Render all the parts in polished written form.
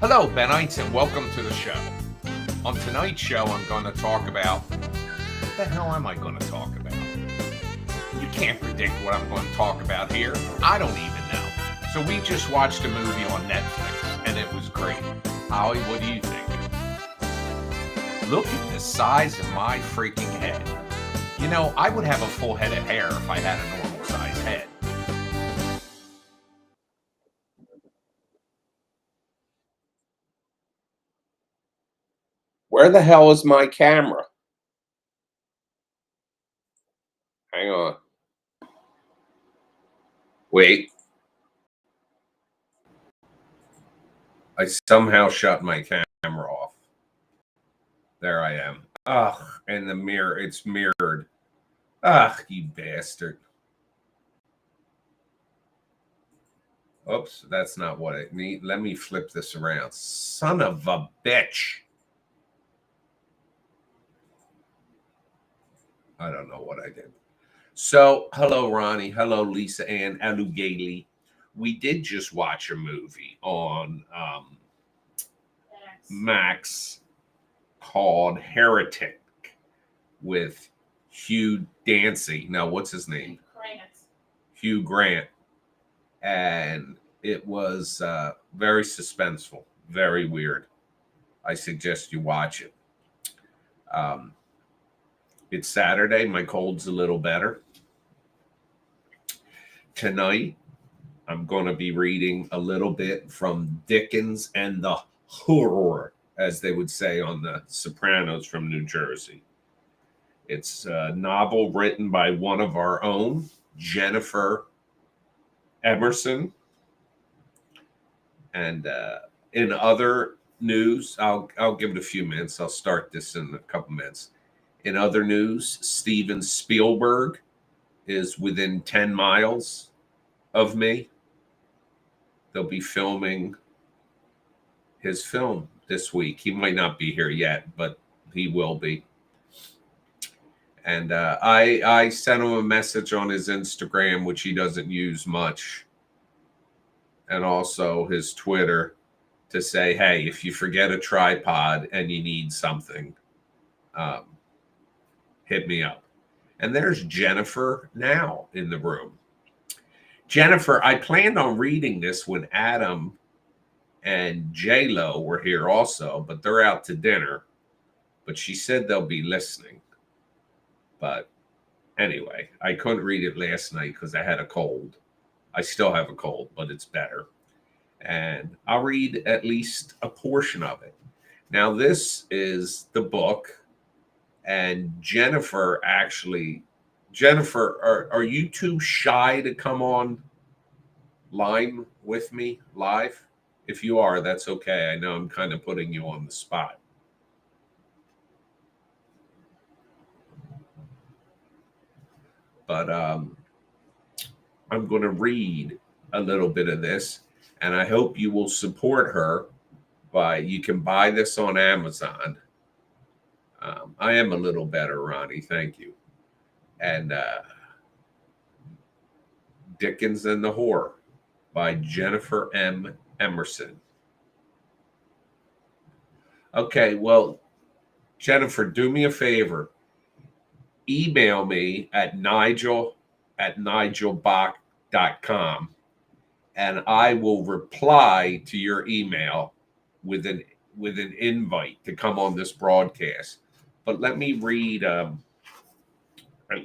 Hello, Benites, and welcome to the show. On tonight's show, I'm going to talk about... What the hell am I going to talk about? You can't predict what I'm going to talk about here. I don't even know. So we just watched a movie on Netflix, and it was great. Holly, what do you think? Look at the size of my freaking head. You know, I would have a full head of hair if I had a normal size head. Where the hell is my camera? Hang on. Wait. I somehow shut my camera off. There I am. Ugh, and the mirror, it's mirrored. Ugh, you bastard. Oops, that's not what I need. Let me flip this around. Son of a bitch. I don't know what I did. So, hello, Ronnie. Hello, Lisa Ann Alugali. We did just watch a movie on Max called Heretic with Hugh Dancy. Now, what's his name? Hugh Grant. And it was very suspenseful, very weird. I suggest you watch it. It's Saturday. My cold's a little better. Tonight, I'm going to be reading a little bit from Dickens and the Horror, as they would say on The Sopranos from New Jersey. It's a novel written by one of our own, Jennifer Emerson. And in other news, I'll give it a few minutes. I'll start this in a couple minutes. In other news, Steven Spielberg is within 10 miles of me. They'll be filming his film this week. He might not be here yet, but he will be. And I sent him a message on his Instagram, which he doesn't use much, and also his Twitter, to say, hey, if you forget a tripod and you need something, hit me up. And there's Jennifer now in the room. Jennifer, I planned on reading this when Adam and J-Lo were here also, but they're out to dinner. But she said they'll be listening. But anyway, I couldn't read it last night because I had a cold. I still have a cold, but it's better. And I'll read at least a portion of it. Now, this is the book. And Jennifer, are you too shy to come on line with me live? If you are, that's okay. I know I'm kind of putting you on the spot. But I'm going to read a little bit of this, and I hope you will support her you can buy this on Amazon. I am a little better, Ronnie. Thank you. And Dickens and the Horror by Jennifer M. Emerson. Okay, well, Jennifer, do me a favor. Email me at nigel@nigelbach.com, and I will reply to your email with an invite to come on this broadcast. But let me read at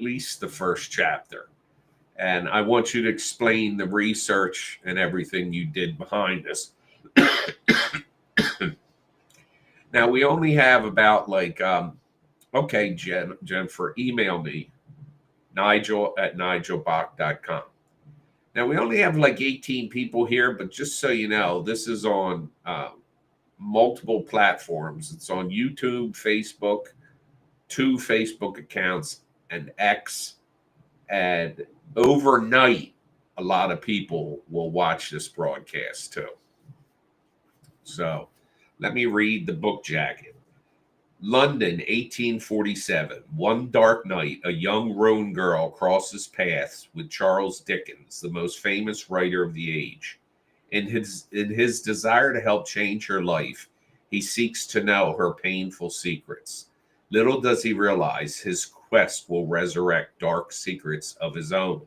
least the first chapter. And I want you to explain the research and everything you did behind this. Now, we only have about okay, Jennifer, email me, nigel@nigelbach.com. Now, we only have 18 people here, but just so you know, this is on multiple platforms. It's on YouTube, Facebook, 2 Facebook accounts, and X. And overnight, a lot of people will watch this broadcast too. So let me read the book jacket. London, 1847. One dark night, a young Rhone girl crosses paths with Charles Dickens, the most famous writer of the age. In his desire to help change her life, he seeks to know her painful secrets. Little does he realize his quest will resurrect dark secrets of his own.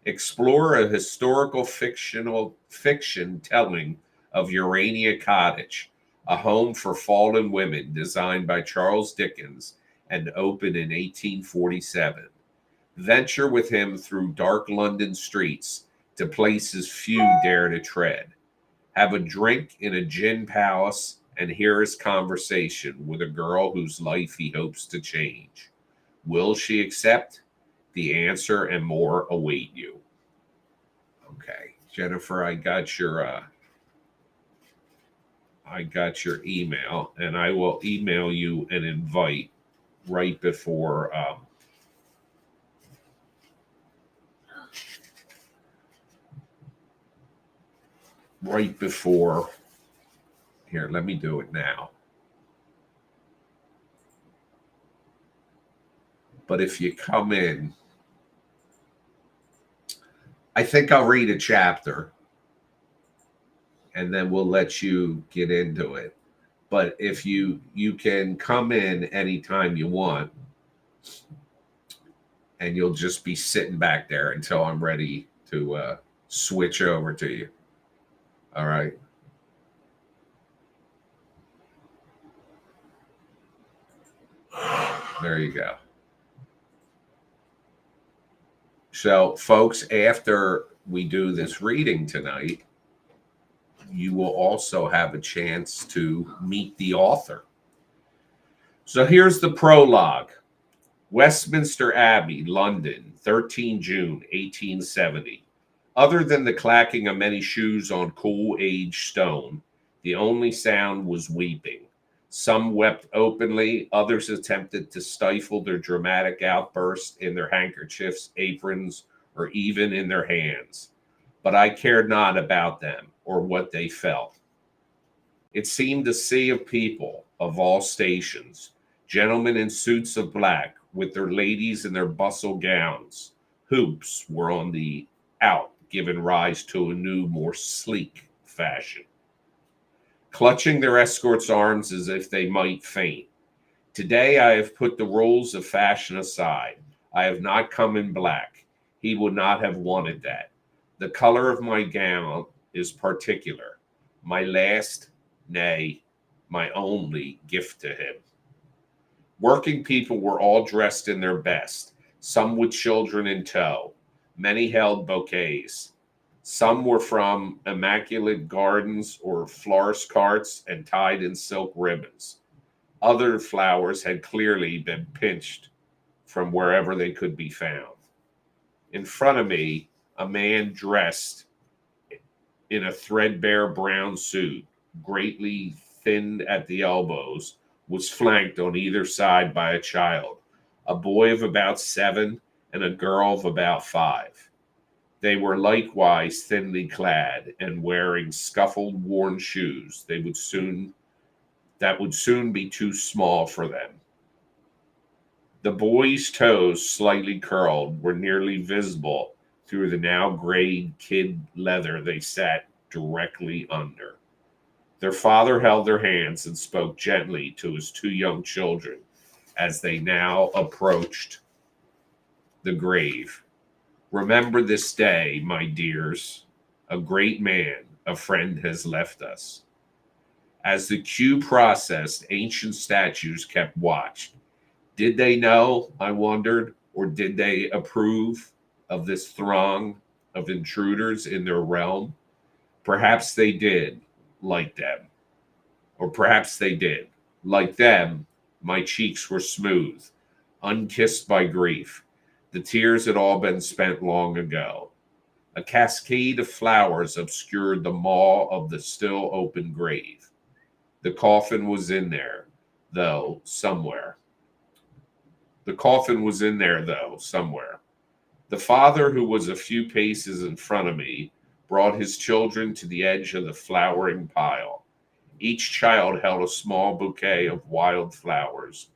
Explore a historical fictional fiction telling of Urania Cottage, a home for fallen women designed by Charles Dickens and opened in 1847. Venture with him through dark London streets to places few dare to tread. Have a drink in a gin palace and hear his conversation with a girl whose life he hopes to change. Will she accept? The answer and more await you. Okay, Jennifer, I got your email, and I will email you an invite right before here. Let me do it now. But if you come in, I think I'll read a chapter and then we'll let you get into it. But if you can come in anytime you want, and you'll just be sitting back there until I'm ready to switch over to you. All right. There you go. So, folks, after we do this reading tonight, you will also have a chance to meet the author. So here's the prologue. Westminster Abbey, London, 13 June, 1870. Other than the clacking of many shoes on cool aged stone, the only sound was weeping. Some wept openly, others attempted to stifle their dramatic outburst in their handkerchiefs, aprons, or even in their hands. But I cared not about them or what they felt. It seemed a sea of people of all stations, gentlemen in suits of black, with their ladies in their bustle gowns. Hoops were on the out, giving rise to a new, more sleek fashion. Clutching their escorts' arms as if they might faint. Today I have put the rules of fashion aside. I have not come in black. He would not have wanted that. The color of my gown is particular. My last, nay, my only gift to him. Working people were all dressed in their best, some with children in tow. Many held bouquets. Some were from immaculate gardens or florist carts and tied in silk ribbons. Other flowers had clearly been pinched from wherever they could be found. In front of me, a man dressed in a threadbare brown suit, greatly thinned at the elbows, was flanked on either side by a child, a boy of about 7 and a girl of about 5. They were likewise thinly clad and wearing scuffled, worn shoes. That would soon be too small for them. The boy's toes, slightly curled, were nearly visible through the now grayed kid leather they sat directly under. Their father held their hands and spoke gently to his 2 young children as they now approached the grave. Remember this day, my dears. A great man, a friend has left us. As the queue processed, ancient statues kept watch. Did they know, I wondered, or did they approve of this throng of intruders in their realm? Perhaps they did, like them. Or perhaps they did. Like them, my cheeks were smooth, unkissed by grief. The tears had all been spent long ago. A cascade of flowers obscured the maw of the still open grave. The coffin was in there, though, somewhere. The father, who was a few paces in front of me, brought his children to the edge of the flowering pile. Each child held a small bouquet of wild flowers,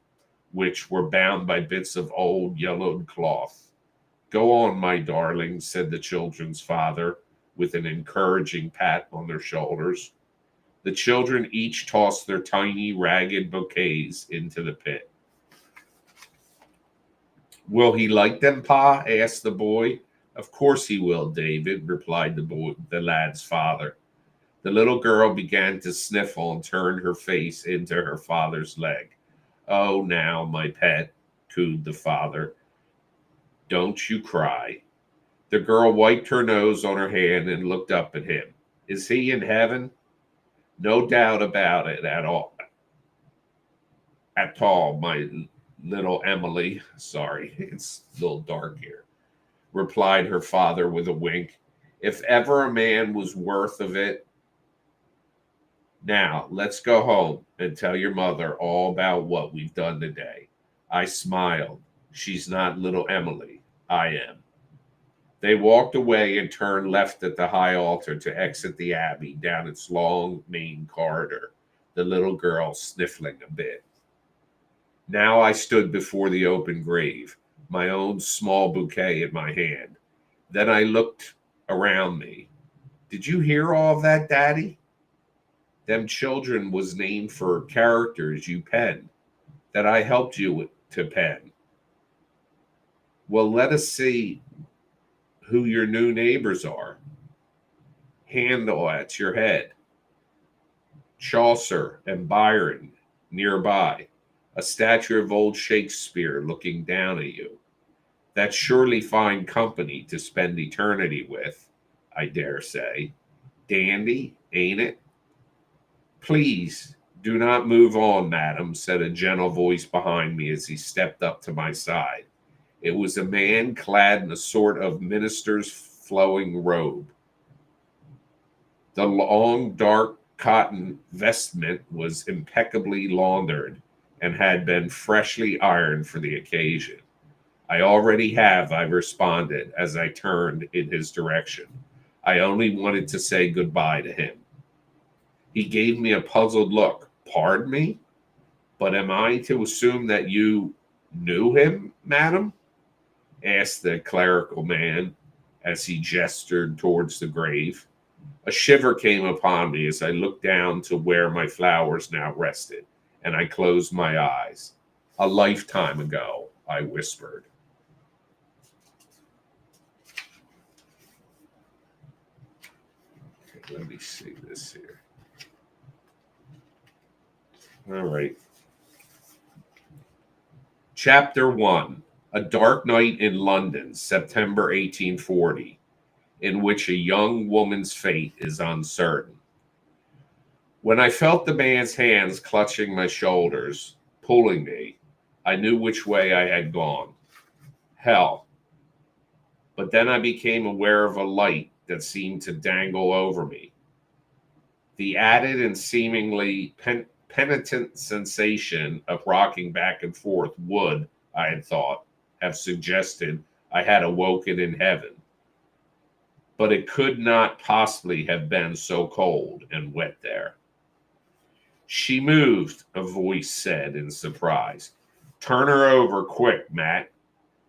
which were bound by bits of old yellowed cloth. Go on, my darling, said the children's father, with an encouraging pat on their shoulders. The children each tossed their tiny, ragged bouquets into the pit. "Will he like them, Pa?" asked the boy. "Of course he will, David," replied the lad's father. The little girl began to sniffle and turned her face into her father's leg. "Oh, now, my pet," cooed the father, "don't you cry." The girl wiped her nose on her hand and looked up at him. "Is he in heaven?" "No doubt about it at all. At all, my little Emily." Sorry, it's a little dark here, replied her father with a wink. "If ever a man was worth of it. Now, let's go home and tell your mother all about what we've done today." I smiled. She's not little Emily. I am. They walked away and turned left at the high altar to exit the abbey down its long main corridor, the little girl sniffling a bit. Now I stood before the open grave, my own small bouquet in my hand. Then I looked around me. "Did you hear all of that, Daddy? Them children was named for characters you penned, that I helped you to pen. Well, let us see who your new neighbors are. Handel at your head, Chaucer and Byron nearby, a statue of old Shakespeare looking down at you. That's surely fine company to spend eternity with, I dare say. Dandy, ain't it?" "Please do not move on, madam," said a gentle voice behind me as he stepped up to my side. It was a man clad in a sort of minister's flowing robe. The long, dark cotton vestment was impeccably laundered and had been freshly ironed for the occasion. "I already have," I responded as I turned in his direction. "I only wanted to say goodbye to him." He gave me a puzzled look. "Pardon me? But am I to assume that you knew him, madam?" asked the clerical man as he gestured towards the grave. A shiver came upon me as I looked down to where my flowers now rested, and I closed my eyes. "A lifetime ago," I whispered. Okay, let me see this here. All right. Chapter 1: A Dark Night in London, September 1840, in which a young woman's fate is uncertain. When I felt the man's hands clutching my shoulders, pulling me, I knew which way I had gone. Hell. But then I became aware of a light that seemed to dangle over me. The added and seemingly penitent sensation of rocking back and forth would, I had thought, have suggested I had awoken in heaven. But it could not possibly have been so cold and wet there. "She moved," a voice said in surprise. "Turn her over quick, Matt,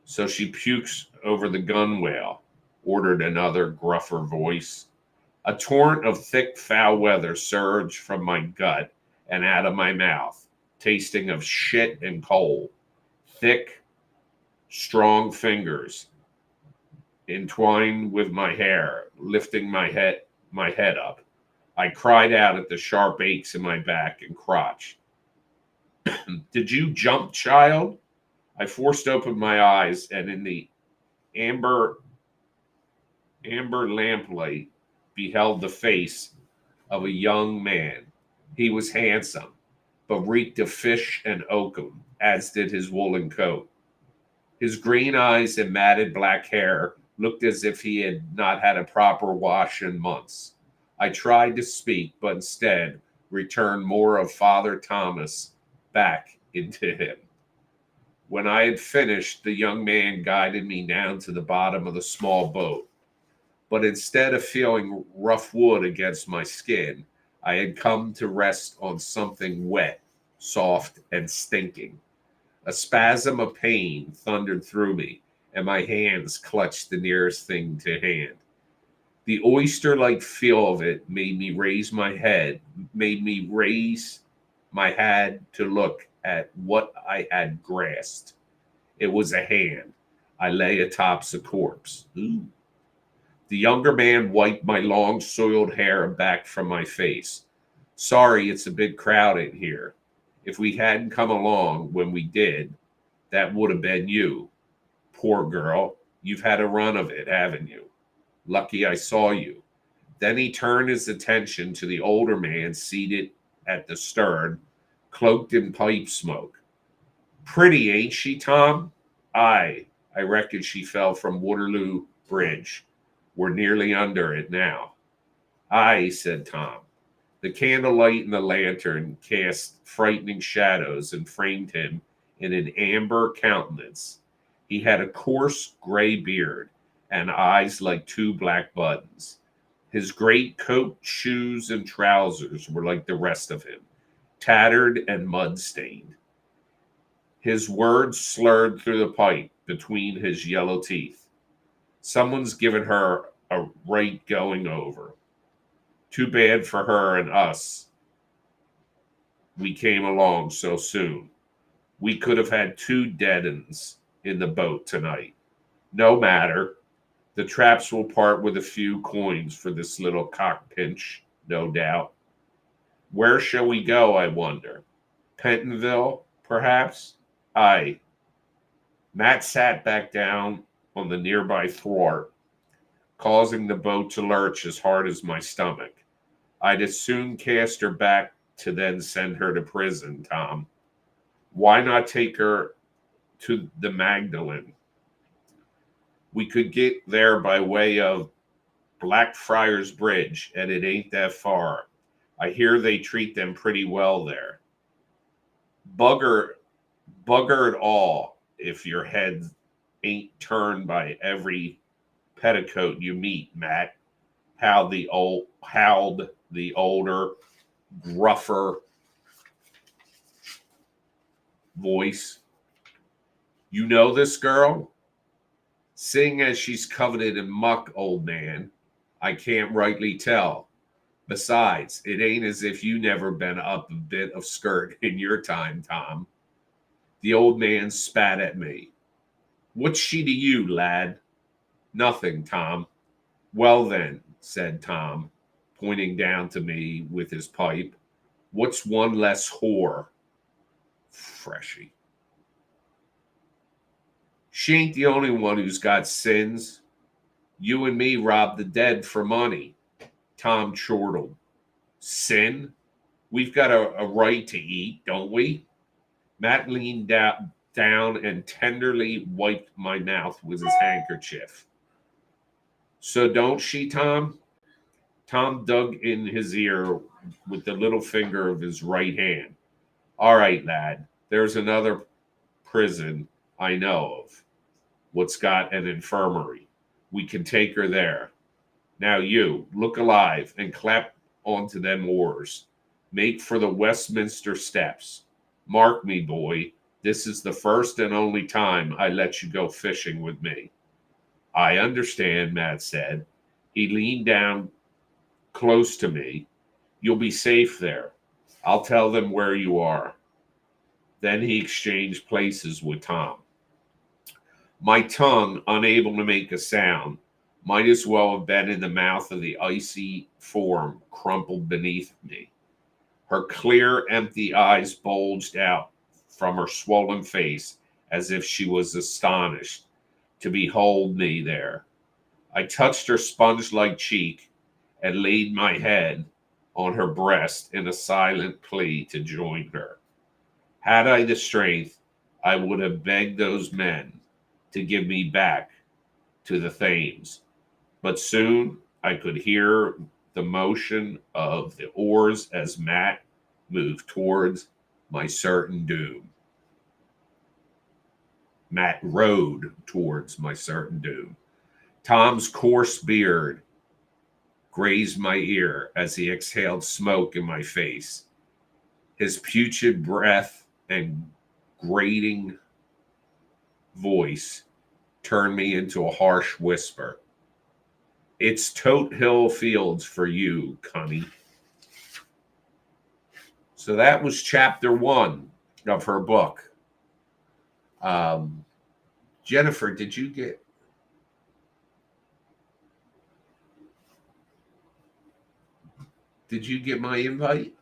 so she pukes over the gunwale," ordered another gruffer voice. A torrent of thick, foul weather surged from my gut and out of my mouth, tasting of shit and coal. Thick, strong fingers entwined with my hair, lifting my head up. I cried out at the sharp aches in my back and crotch. "Did you jump, child?" I forced open my eyes, and in the amber lamplight beheld the face of a young man. He was handsome, but reeked of fish and oakum, as did his woolen coat. His green eyes and matted black hair looked as if he had not had a proper wash in months. I tried to speak, but instead returned more of Father Thomas back into him. When I had finished, the young man guided me down to the bottom of the small boat. But instead of feeling rough wood against my skin, I had come to rest on something wet, soft, and stinking. A spasm of pain thundered through me, and my hands clutched the nearest thing to hand. The oyster-like feel of it made me raise my head to look at what I had grasped. It was a hand. I lay atop the corpse. Ooh. The younger man wiped my long, soiled hair back from my face. Sorry, it's a bit crowded here. If we hadn't come along when we did, that would have been you. Poor girl, you've had a run of it, haven't you? Lucky I saw you. Then he turned his attention to the older man seated at the stern, cloaked in pipe smoke. Pretty, ain't she, Tom? Aye, I reckon she fell from Waterloo Bridge. We're nearly under it now. Aye, said Tom. The candlelight and the lantern cast frightening shadows and framed him in an amber countenance. He had a coarse gray beard and eyes like two black buttons. His great coat, shoes, and trousers were like the rest of him, tattered and mud-stained. His words slurred through the pipe between his yellow teeth. Someone's given her a right going over. Too bad for her and us. We came along so soon. We could have had 2 dead uns in the boat tonight. No matter. The traps will part with a few coins for this little cockpinch, no doubt. Where shall we go, I wonder? Pentonville, perhaps? Aye. Matt sat back down on the nearby thwart, causing the boat to lurch as hard as my stomach. I'd as soon cast her back to then send her to prison, Tom. Why not take her to the Magdalene? We could get there by way of Blackfriars Bridge, and it ain't that far. I hear they treat them pretty well there. Bugger it all if your head ain't turned by every petticoat you meet, Matt. Howled the older, gruffer voice. You know this girl? Seeing as she's coveted in muck, old man, I can't rightly tell. Besides, it ain't as if you never been up a bit of skirt in your time, Tom. The old man spat at me. What's she to you, lad? Nothing, Tom. Well then, said Tom, pointing down to me with his pipe. What's one less whore? Freshy. She ain't the only one who's got sins. You and me robbed the dead for money. Tom chortled. Sin? We've got a right to eat, don't we? Matt leaned down and tenderly wiped my mouth with his handkerchief. So don't she, Tom? Tom dug in his ear with the little finger of his right hand. All right, lad, there's another prison I know of. What's got an infirmary. We can take her there. Now you, look alive and clap onto them oars. Make for the Westminster steps. Mark me, boy, this is the first and only time I let you go fishing with me. I understand, Matt said. He leaned down close to me. You'll be safe there. I'll tell them where you are. Then he exchanged places with Tom. My tongue, unable to make a sound, might as well have been in the mouth of the icy form crumpled beneath me. Her clear, empty eyes bulged out from her swollen face as if she was astonished to behold me there. I touched her sponge-like cheek and laid my head on her breast in a silent plea to join her. Had I the strength, I would have begged those men to give me back to the Thames. But soon I could hear the motion of the oars as Matt moved towards my certain doom. Matt rode towards my certain doom. Tom's coarse beard grazed my ear as he exhaled smoke in my face. His putrid breath and grating voice turned me into a harsh whisper. It's Tote Hill Fields for you, Connie. So that was chapter 1 of her book. Jennifer, did you get? Did you get my invite?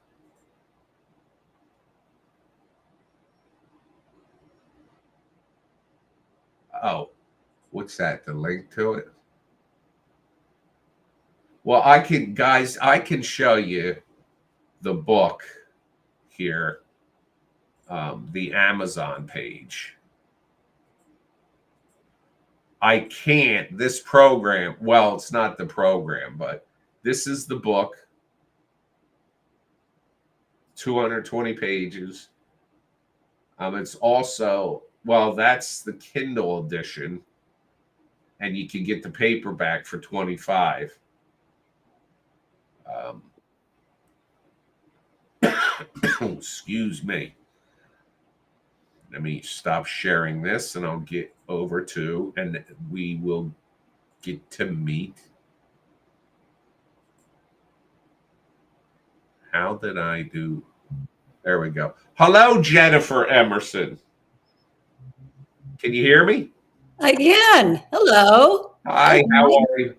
Oh, what's that? The link to it? Well, I can show you the book here, the Amazon page. I can't, this program, well, it's not the program, but this is the book, 220 pages. It's also, well, that's the Kindle edition, and you can get the paperback for 25. Excuse me. Let me stop sharing this and I'll get over to, and we will get to meet. How did I do? There we go. Hello, Jennifer Emerson. Can you hear me? I can. Hello. Hi, how are you?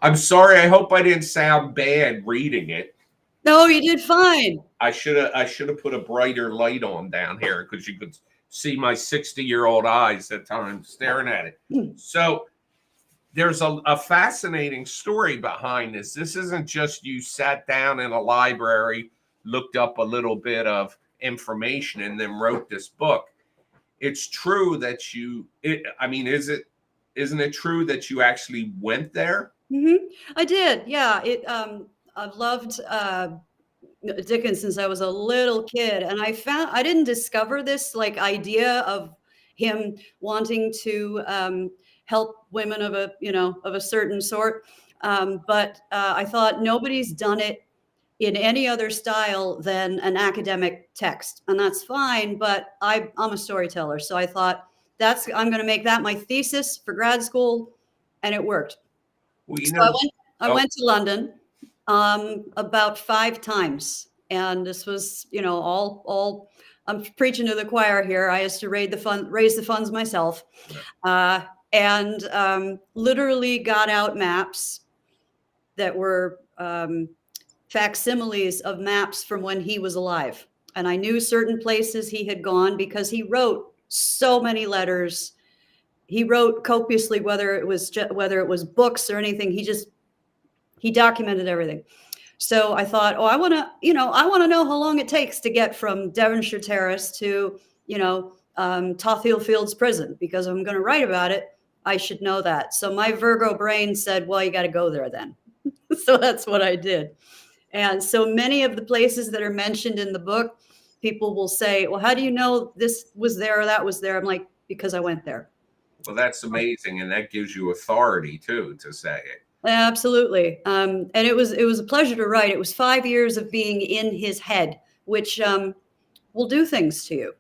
I'm sorry. I hope I didn't sound bad reading it. No, you did fine. I should have put a brighter light on down here because you could see my 60-year-old eyes at times staring at it. So there's a fascinating story behind this. This isn't just you sat down in a library, looked up a little bit of information, and then wrote this book. It's true that isn't it true that you actually went there? Mm-hmm. I did. Yeah. I've loved Dickens since I was a little kid, and I didn't discover this like idea of him wanting to help women of a certain sort. But I thought nobody's done it in any other style than an academic text, and that's fine. But I'm a storyteller, so I thought I'm going to make that my thesis for grad school, and it worked. Well, I went to London about 5 times, and this was, all I'm preaching to the choir here. I used to raise the funds myself, and literally got out maps that were facsimiles of maps from when he was alive. And I knew certain places he had gone because he wrote so many letters. He wrote copiously, whether it was books or anything. He documented everything. So I thought, I want to know how long it takes to get from Devonshire Terrace to, Tothill Fields Prison, because if I'm going to write about it, I should know that. So my Virgo brain said, well, you got to go there then. So that's what I did. And so many of the places that are mentioned in the book, people will say, well, how do you know this was there or that was there? I'm like, because I went there. Well, that's amazing. And that gives you authority too, to say it. Absolutely. And it was a pleasure to write. It was 5 years of being in his head, which will do things to you.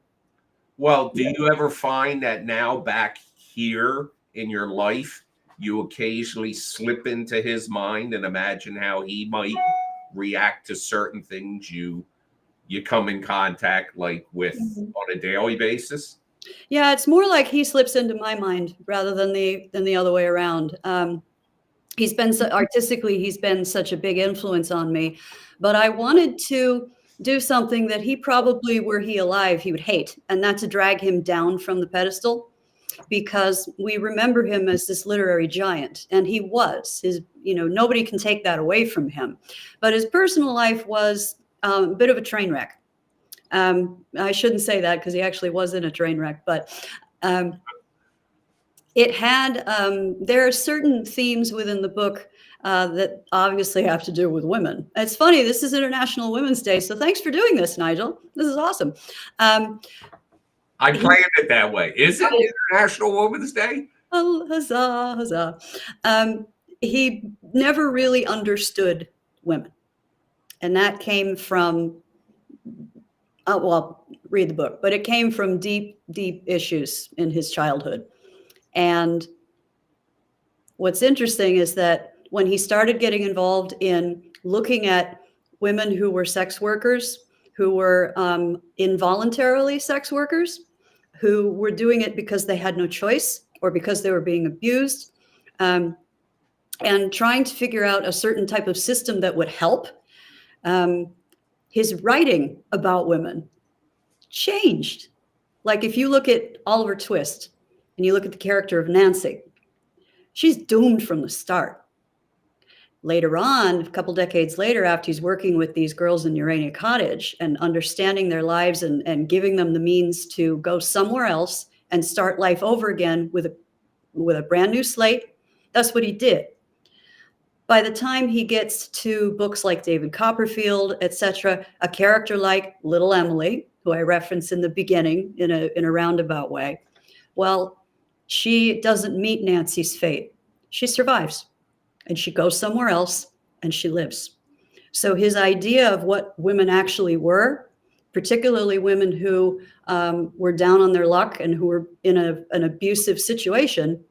Well, do you ever find that now back here in your life, you occasionally slip into his mind and imagine how he might react to certain things you come in contact with on a daily basis? Yeah, it's more like he slips into my mind rather than the other way around. He's been artistically, he's been such a big influence on me, but I wanted to do something that he probably, were he alive, he would hate, and not to drag him down from the pedestal, because we remember him as this literary giant, and he was. Nobody can take that away from him, but his personal life was a bit of a train wreck. I shouldn't say that because he actually was in a train wreck, but it had, there are certain themes within the book that obviously have to do with women. It's funny, this is International Women's Day, so thanks for doing this, Nigel. This is awesome. I planned it that way. Is it International Women's Day? Oh, huzzah, huzzah. He never really understood women. And that came from, read the book, but it came from deep, deep issues in his childhood. And what's interesting is that when he started getting involved in looking at women who were sex workers, who were involuntarily sex workers, who were doing it because they had no choice or because they were being abused, and trying to figure out a certain type of system that would help, his writing about women changed. Like if you look at Oliver Twist and you look at the character of Nancy, she's doomed from the start. Later on, a couple decades later, after he's working with these girls in Urania Cottage and understanding their lives and giving them the means to go somewhere else and start life over again with a brand new slate, that's what he did. By the time he gets to books like David Copperfield, etc., a character like Little Emily, who I referenced in the beginning in a roundabout way, well, she doesn't meet Nancy's fate. She survives. And she goes somewhere else and she lives. So his idea of what women actually were, particularly women who were down on their luck and who were in an abusive situation,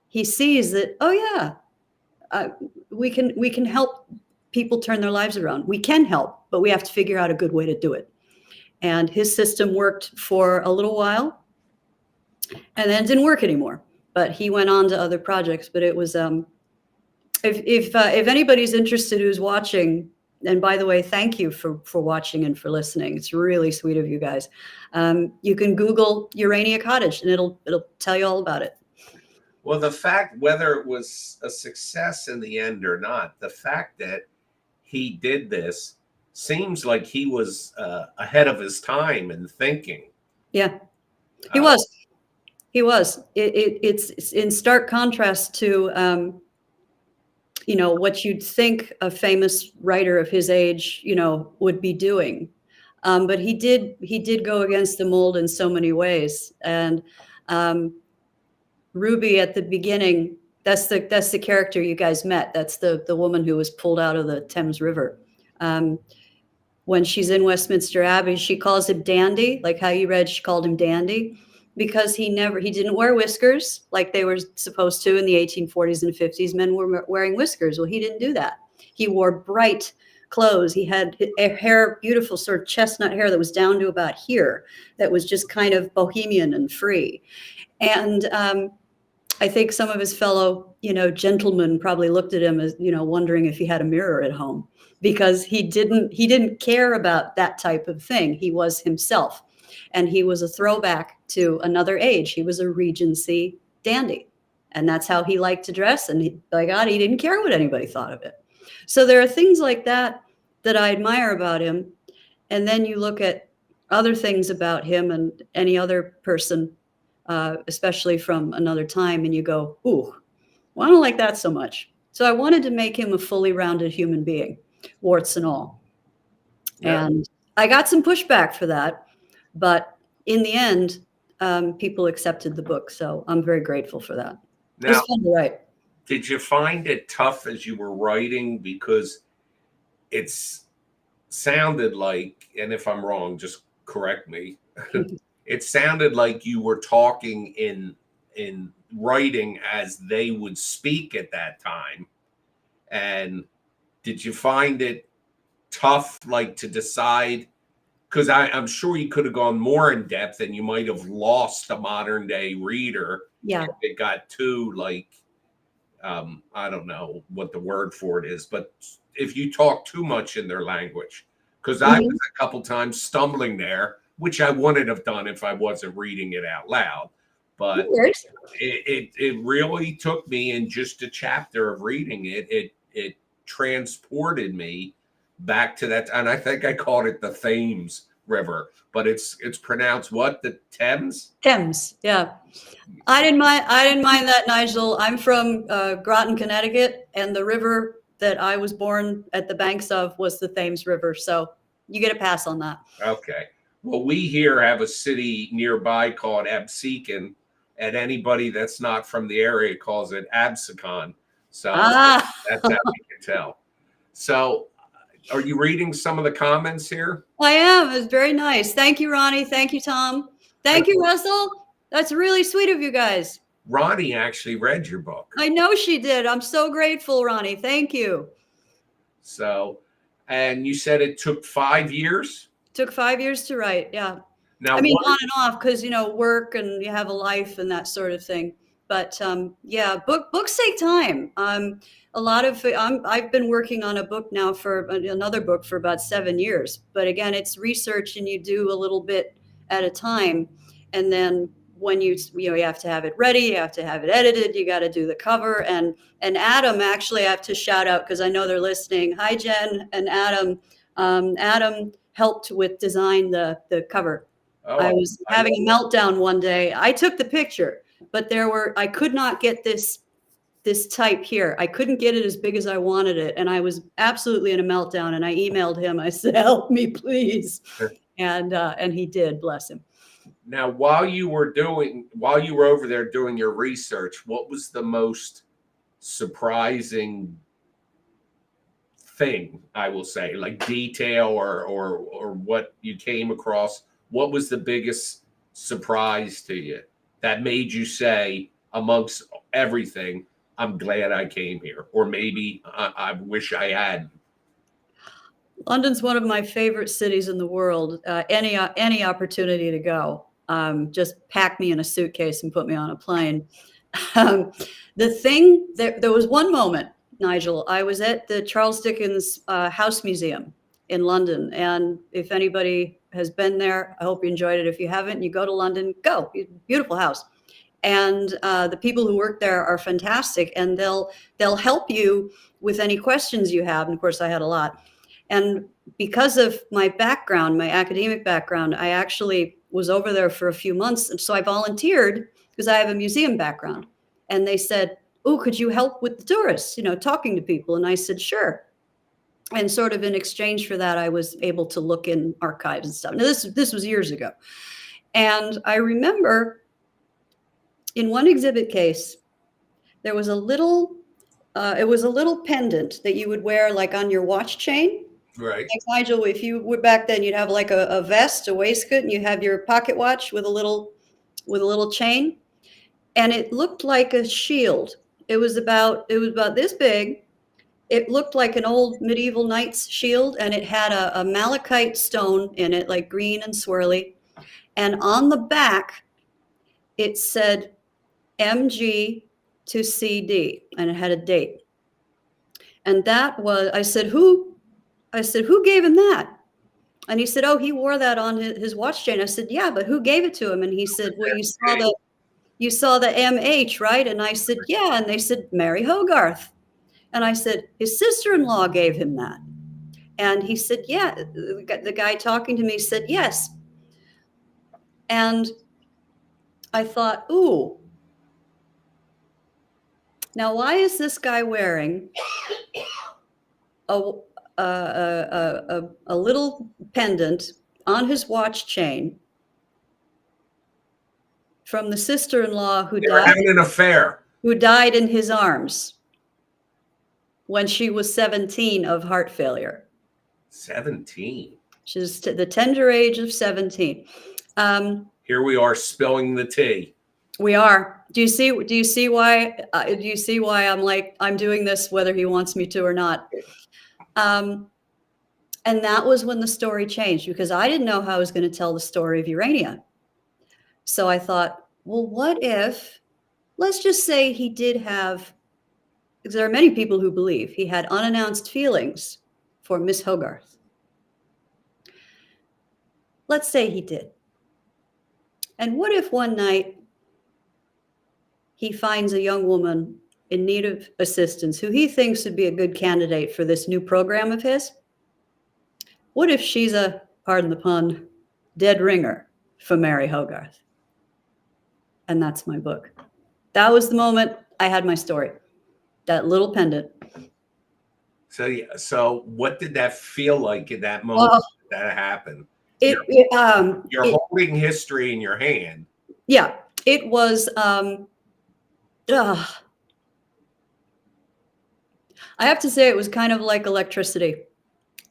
he sees that, oh yeah, we can help people turn their lives around. We can help, but we have to figure out a good way to do it. And his system worked for a little while and then didn't work anymore. But he went on to other projects. But it was if anybody's interested who's watching, and by the way, thank you for watching and for listening. It's really sweet of you guys. You can Google Urania Cottage and it'll tell you all about it. Well, the fact, whether it was a success in the end or not, the fact that he did this seems like he was ahead of his time in thinking. Yeah, he was. He was. It's in stark contrast to what you'd think a famous writer of his age, would be doing. But he did go against the mold in so many ways. And Ruby at the beginning, that's the character you guys met. That's the woman who was pulled out of the Thames River. When she's in Westminster Abbey, she calls him Dandy, like how you read, she called him Dandy, because he didn't wear whiskers like they were supposed to in the 1840s and 50s. Men were wearing whiskers. Well, he didn't do that. He wore bright clothes. He had hair, beautiful sort of chestnut hair that was down to about here, that was just kind of bohemian and free. And I think some of his fellow, gentlemen probably looked at him as, wondering if he had a mirror at home, because he didn't care about that type of thing. He was himself. And he was a throwback to another age. He was a Regency dandy. And that's how he liked to dress. And by God, he didn't care what anybody thought of it. So there are things like that I admire about him. And then you look at other things about him and any other person, especially from another time, and you go, ooh, well, I don't like that so much. So I wanted to make him a fully rounded human being, warts and all. Yeah. And I got some pushback for that. But in the end, people accepted the book. So I'm very grateful for that. Now, it was fun to write. Did you find it tough as you were writing? Because it sounded like, and if I'm wrong, just correct me. It sounded like you were talking in writing as they would speak at that time. And did you find it tough, like, to decide? Because I'm sure you could have gone more in depth and you might have lost a modern day reader. Yeah. If it got too, like, I don't know what the word for it is, but if you talk too much in their language, because I was a couple times stumbling there, which I wouldn't have done if I wasn't reading it out loud. But it really took me in just a chapter of reading it. It transported me back to that, and I think I called it the Thames River, but it's pronounced what? The Thames? Thames, yeah. I didn't mind that, Nigel. I'm from Groton, Connecticut, and the river that I was born at the banks of was the Thames River. So you get a pass on that. Okay. Well, we here have a city nearby called Absecon, and anybody that's not from the area calls it Absecon. So that's how you can tell. So are you reading some of the comments here? I am. It's very nice. Thank you, Ronnie. Thank you, Tom. Thank you, Russell. That's really sweet of you guys. Ronnie actually read your book. I know she did. I'm so grateful, Ronnie. Thank you. So, and you said it took 5 years? Took 5 years to write. Yeah. Now, I mean, on and off, because, you know, work and you have a life and that sort of thing. But yeah, books take time. A lot of I've been working on a book now for another book for about 7 years. But again, it's research, and you do a little bit at a time. And then when you have to have it ready, you have to have it edited, you got to do the cover. And Adam, actually, I have to shout out because I know they're listening. Hi, Jen and Adam. Adam helped with design the cover. Oh, I was having a meltdown one day. I took the picture, but I could not get this type here. I couldn't get it as big as I wanted it. And I was absolutely in a meltdown. And I emailed him. I said, help me, please. And he did, bless him. Now, while you were over there doing your research, what was the most surprising thing, I will say, like detail or what you came across? What was the biggest surprise to you that made you say, amongst everything, I'm glad I came here, or maybe I wish I had? London's one of my favorite cities in the world. Any opportunity to go, just pack me in a suitcase and put me on a plane. There was one moment, Nigel. I was at the Charles Dickens House Museum in London, and if anybody has been there, I hope you enjoyed it. If you haven't, you go to London, go. Beautiful house. And the people who work there are fantastic, and they'll help you with any questions you have. And of course, I had a lot. And because of my background, my academic background, I actually was over there for a few months. And so I volunteered because I have a museum background. And they said, oh, could you help with the tourists, talking to people? And I said, sure. And sort of in exchange for that, I was able to look in archives and stuff. Now, this was years ago. And I remember in one exhibit case, there was it was a little pendant that you would wear like on your watch chain. Right. Like, Nigel, if you were back then, you'd have like a vest, a waistcoat, and you have your pocket watch with a little chain. And it looked like a shield. It was about this big. It looked like an old medieval knight's shield, and it had a malachite stone in it, like green and swirly. And on the back, it said MG to CD, and it had a date. And that was, I said, who gave him that? And he said, oh, he wore that on his watch chain. I said, yeah, but who gave it to him? And he said, well, you saw the MH, right? And I said, yeah. And they said, Mary Hogarth. And I said, his sister-in-law gave him that. And he said, yeah. The guy talking to me said, yes. And I thought, ooh. Now, why is this guy wearing a little pendant on his watch chain from the sister-in-law who having an affair, who died in his arms when she was 17 of heart failure? 17. She's the tender age of 17. Here we are spilling the tea. We are. Do you see why I'm like, I'm doing this whether he wants me to or not? And that was when the story changed, because I didn't know how I was going to tell the story of Urania. So I thought, well, what if, let's just say he did have, because there are many people who believe he had unannounced feelings for Miss Hogarth. Let's say he did. And what if one night he finds a young woman in need of assistance who he thinks would be a good candidate for this new program of his? What if she's a, pardon the pun, dead ringer for Mary Hogarth? And that's my book. That was the moment I had my story. That little pendant. So what did that feel like in that moment that happened? You're holding history in your hand. Yeah, it was. I have to say it was kind of like electricity.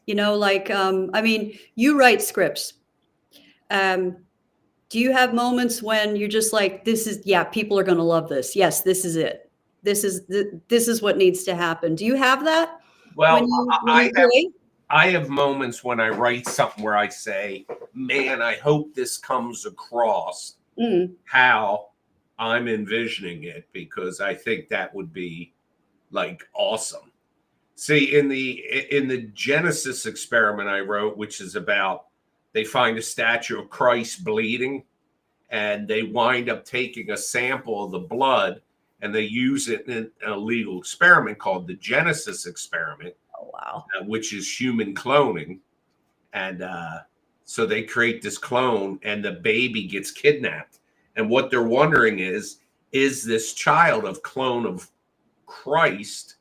I mean, you write scripts. Do you have moments when you're just like, this is, yeah, people are going to love this. Yes, this is it. This is what needs to happen. Do you have that Well, when you create? I have moments when I write something where I say, man, I hope this comes across Mm, how I'm envisioning it, because I think that would be like awesome. See, in the Genesis experiment I wrote, which is about, they find a statue of Christ bleeding, and they wind up taking a sample of the blood and they use it in a legal experiment called the Genesis experiment, oh, wow. which is human cloning. And so they create this clone, and the baby gets kidnapped. And what they're wondering is this child of clone of Christ,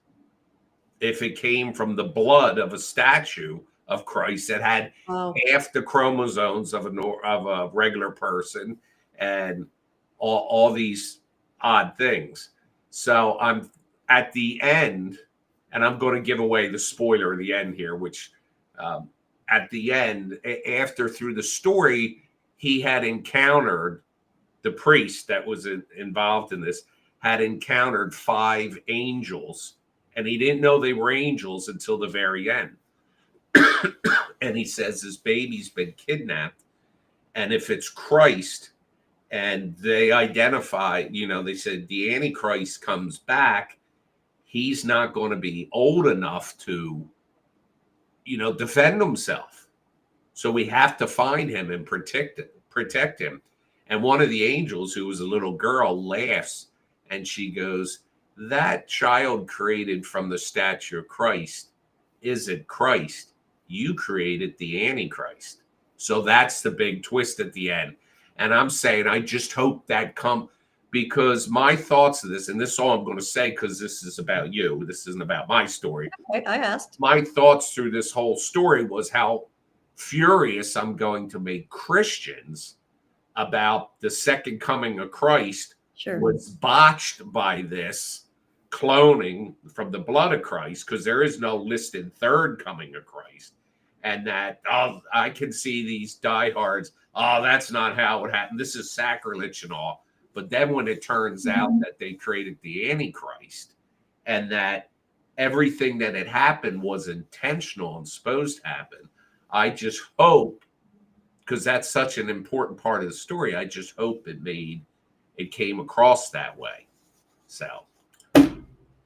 if it came from the blood of a statue of Christ that had Wow. half the chromosomes of a regular person, and all these odd things. So I'm at the end, and I'm going to give away the spoiler at the end here, which at the end, after through the story, he had encountered the priest that was involved in this, had encountered 5 angels, and he didn't know they were angels until the very end. And he says his baby's been kidnapped, and if it's Christ, and they identify, they said the Antichrist comes back, he's not going to be old enough to, defend himself. So we have to find him and protect him. And one of the angels, who was a little girl, laughs, and she goes, that child created from the statue of Christ isn't Christ. You created the Antichrist. So that's the big twist at the end. And I'm saying, I just hope that because my thoughts of this, and this is all I'm going to say, because this is about you. This isn't about my story. I asked. My thoughts through this whole story was how furious I'm going to make Christians about the second coming of Christ. Sure. Was botched by this cloning from the blood of Christ, because there is no listed third coming of Christ. And that, I can see these diehards, that's not how it happened. This is sacrilege and all. But then when it turns out that they created the Antichrist, and that everything that had happened was intentional and supposed to happen, I just hope, because that's such an important part of the story, I just hope it came across that way. So,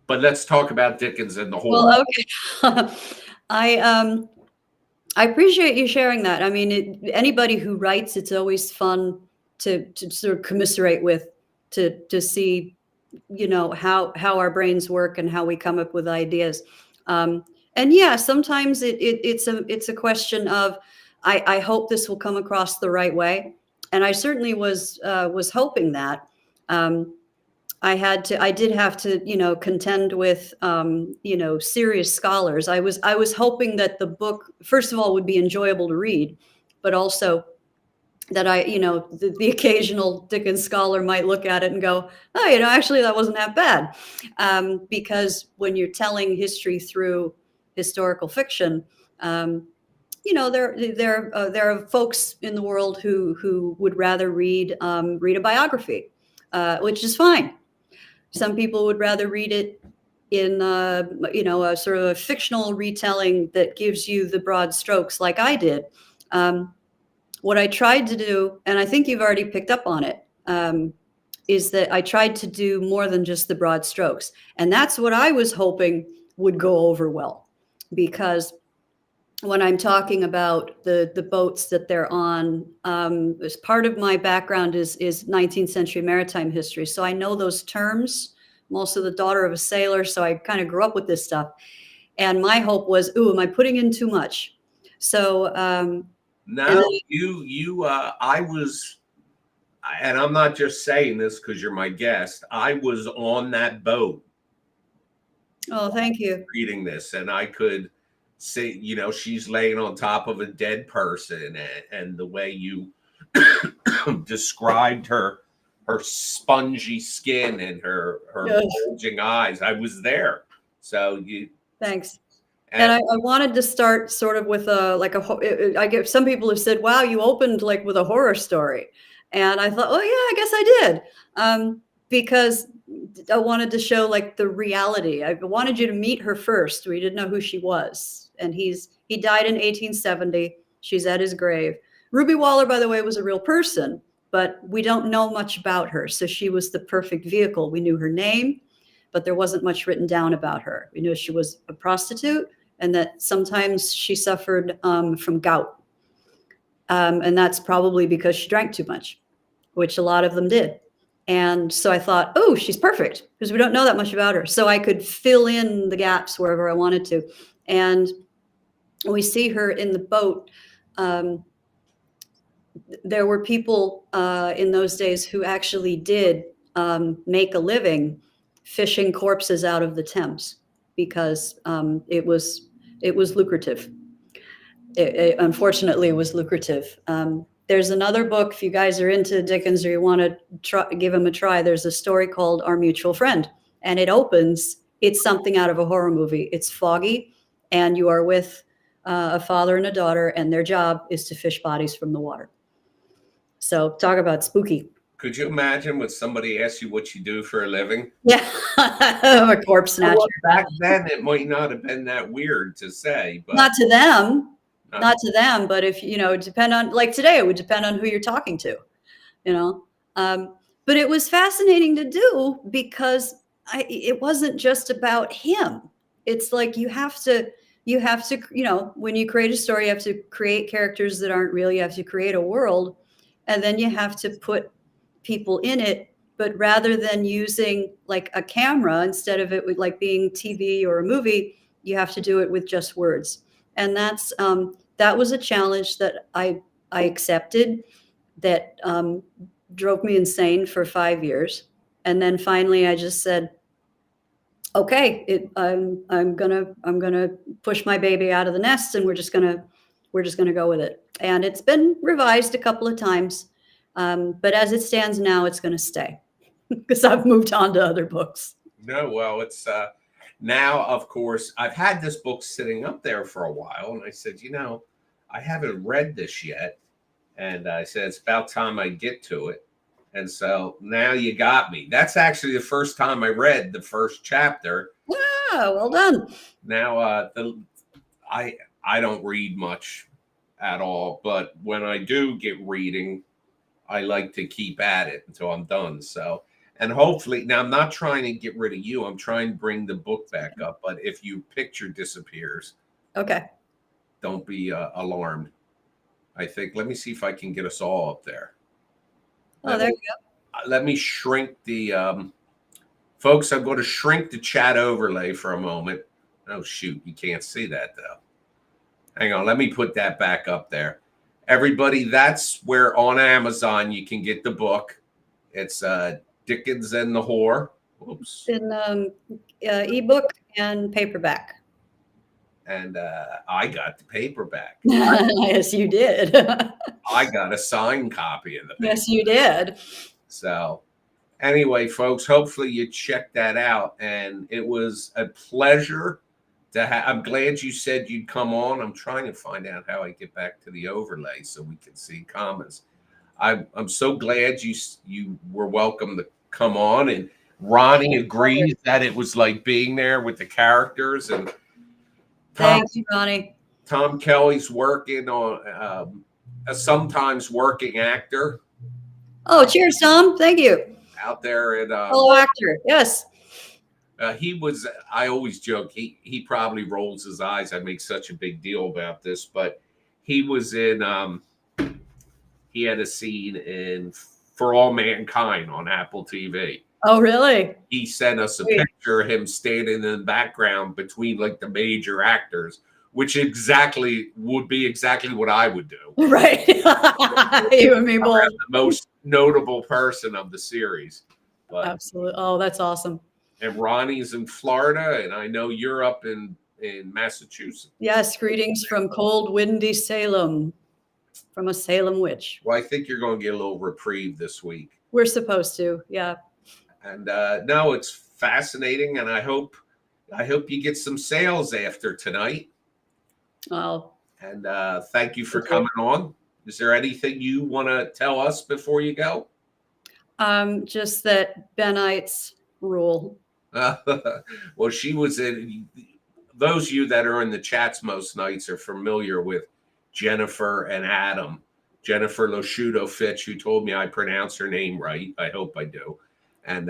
but let's talk about Dickens and the whole. Well, okay. I appreciate you sharing that. I mean, anybody who writes, it's always fun to sort of commiserate with, to see, how our brains work and how we come up with ideas. And yeah, sometimes it's a question of, I hope this will come across the right way. And I certainly was hoping that. I did have to, contend with, serious scholars. I was hoping that the book, first of all, would be enjoyable to read, but also that the occasional Dickens scholar might look at it and go, oh, actually that wasn't that bad. Because when you're telling history through historical fiction, there are folks in the world who would rather read a biography, which is fine. Some people would rather read it in, a sort of a fictional retelling that gives you the broad strokes, like I did. What I tried to do, and I think you've already picked up on it, is that I tried to do more than just the broad strokes. And that's what I was hoping would go over well, because when I'm talking about the boats that they're on, as part of my background is 19th century maritime history. So I know those terms. I'm also the daughter of a sailor, so I kind of grew up with this stuff. And my hope was, am I putting in too much? So no, I was, and I'm not just saying this because you're my guest. I was on that boat. Oh, thank you. Reading this, and I could see, she's laying on top of a dead person, and the way you described her spongy skin and her bulging eyes, I was there. So thanks. And I wanted to start sort of with I get some people have said, wow, you opened like with a horror story. And I thought, oh yeah, I guess I did. Because I wanted to show like the reality. I wanted you to meet her first. We didn't know who she was. And he died in 1870. She's at his grave. Ruby Waller, by the way, was a real person, but we don't know much about her. So she was the perfect vehicle. We knew her name, but there wasn't much written down about her. We knew she was a prostitute and that sometimes she suffered from gout. And that's probably because she drank too much, which a lot of them did. And so I thought, oh, she's perfect because we don't know that much about her. So I could fill in the gaps wherever I wanted to. And we see her in the boat. There were people in those days who actually did make a living fishing corpses out of the Thames because it was lucrative. Unfortunately, it was lucrative. There's another book, if you guys are into Dickens or you want to give him a try, there's a story called Our Mutual Friend. And it opens, it's something out of a horror movie. It's foggy, and you are with a father and a daughter, and their job is to fish bodies from the water. So talk about spooky. Could you imagine when somebody asks you what you do for a living? Yeah, I'm a corpse snatcher. Well, back then, it might not have been that weird to say, but not to them. Not to them, but if depend on, like today, it would depend on who you're talking to, but it was fascinating to do because it wasn't just about him. It's like you have to, when you create a story, you have to create characters that aren't real. You have to create a world, and then you have to put people in it. But rather than using like a camera, instead of it with like being TV or a movie, you have to do it with just words. And that was a challenge that I accepted that drove me insane for 5 years. And then finally I just said, okay, I'm gonna push my baby out of the nest, and we're just gonna go with it. And it's been revised a couple of times, but as it stands now, it's gonna stay because I've moved on to other books. No, well, it's now, of course, I've had this book sitting up there for a while, and I said, I haven't read this yet. And I said, it's about time I get to it. And so now you got me. That's actually the first time I read the first chapter. Wow, well done. Now, I don't read much at all, but when I do get reading, I like to keep at it until I'm done. So, and hopefully, now I'm not trying to get rid of you. I'm trying to bring the book back up. But if your picture disappears, okay, don't be alarmed. I think, let me see if I can get us all up there. Oh, there you go. Let me shrink the, folks, I'm going to shrink the chat overlay for a moment. Oh, shoot, you can't see that, though. Hang on, let me put that back up there. Everybody, that's where on Amazon you can get the book. It's Dickens and the Whore. Oops. In ebook and paperback. And I got the paperback. Yes, you did. I got a signed copy of the paperback. Yes, you did. So anyway, folks, hopefully you check that out. And it was a pleasure to have. I'm glad you said you'd come on. I'm trying to find out how I get back to the overlay so we can see comments. I'm so glad you were welcome to come on. And Ronnie agrees that it was like being there with the characters. And thank you, Ronnie. Tom Kelly's working on a sometimes working actor. Oh, cheers, Tom. Thank you. Out there at fellow actor, yes. He was. I always joke. He probably rolls his eyes. I make such a big deal about this, but he was in. He had a scene in For All Mankind on Apple TV. Oh, really? He sent us a picture of him standing in the background between like the major actors, which would be exactly what I would do. Right. You and me both. The most notable person of the series. But, absolutely. Oh, that's awesome. And Ronnie's in Florida, and I know you're up in Massachusetts. Yes, greetings from cold, windy Salem, from a Salem witch. Well, I think you're going to get a little reprieve this week. We're supposed to, yeah. And no, it's fascinating, and I hope you get some sales after tonight. Oh. And thank you for coming on. Is there anything you want to tell us before you go? Just that Benites rule. Well, she was in. Those of you that are in the chats most nights are familiar with Jennifer and Adam. Jennifer Losciuto Fitch, who told me I pronounce her name right. I hope I do. And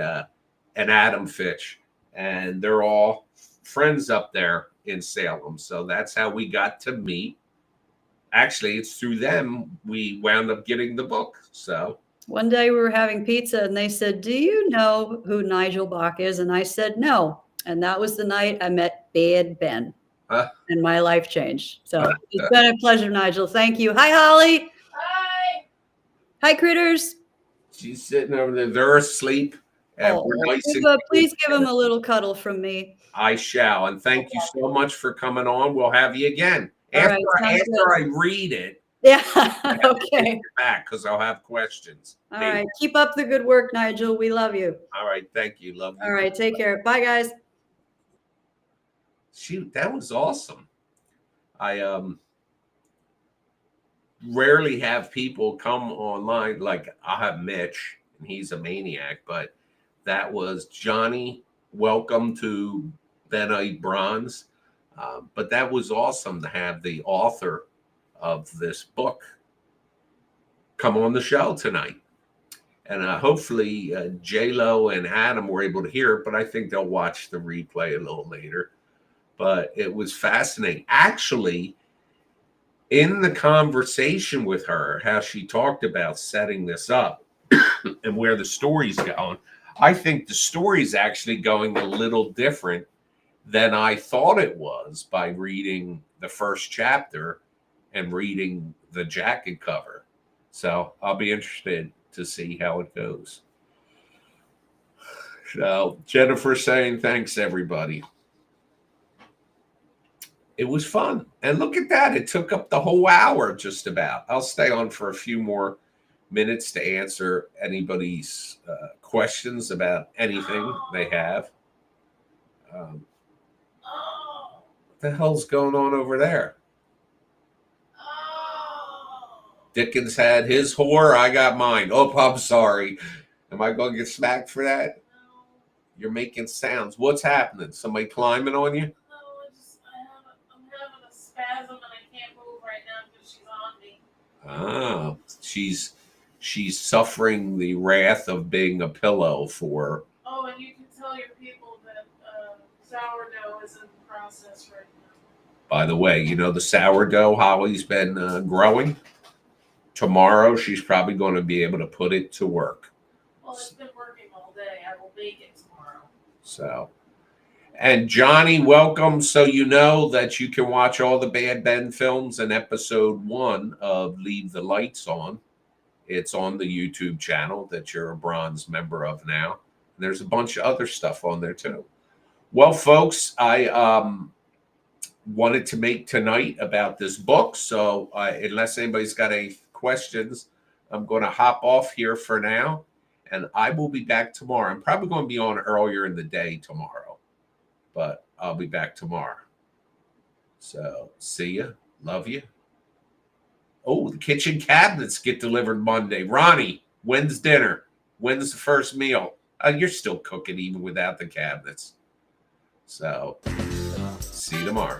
Adam Fitch. And they're all friends up there in Salem. So that's how we got to meet. Actually, it's through them we wound up getting the book. So one day we were having pizza and they said, "Do you know who Nigel Bach is?" And I said, "No." And that was the night I met Bad Ben. And my life changed. So it's been a pleasure, Nigel. Thank you. Hi, Holly. Hi. Hi, critters. She's sitting over there. They're asleep. And we're nice Please give them a little cuddle from me. I shall. And thank you so much for coming on. We'll have you again. After I read it. Yeah. Okay. Back because I'll have questions. All right. Keep up the good work, Nigel. We love you. All right. Thank you. Love you. All right. Take care. Bye, guys. Shoot, that was awesome. I rarely have people come online. Like I have Mitch, and he's a maniac, but that was Johnny. Welcome to Benite Bronze. But that was awesome to have the author of this book come on the show tonight. And hopefully J-Lo and Adam were able to hear it, but I think they'll watch the replay a little later. But it was fascinating. Actually, in the conversation with her, how she talked about setting this up and where the story's going, I think the story's actually going a little different than I thought it was by reading the first chapter and reading the jacket cover. So I'll be interested to see how it goes. So Jennifer saying, thanks, everybody. It was fun. And look at that. It took up the whole hour just about. I'll stay on for a few more minutes to answer anybody's questions about anything they have. What the hell's going on over there? Dickens had his whore. I got mine. Oh, I'm sorry. Am I going to get smacked for that? No. You're making sounds. What's happening? Somebody climbing on you? I'm having a spasm and I can't move right now because she's on me. Ah, she's suffering the wrath of being a pillow for. Oh, and you can tell your people that sourdough is in process right now. By the way, you know the sourdough Holly's been growing? Tomorrow, she's probably going to be able to put it to work. Well, it's been working all day. I will bake it tomorrow. So, and Johnny, welcome. So you know that you can watch all the Bad Ben films in episode 1 of Leave the Lights On. It's on the YouTube channel that you're a bronze member of now. And there's a bunch of other stuff on there too. Well, folks, I wanted to make tonight about this book. So unless anybody's got any questions, I'm going to hop off here for now. And I will be back tomorrow. I'm probably going to be on earlier in the day tomorrow. But I'll be back tomorrow. So see ya. Love you. Oh, the kitchen cabinets get delivered Monday. Ronnie, when's dinner? When's the first meal? You're still cooking even without the cabinets. So see you tomorrow.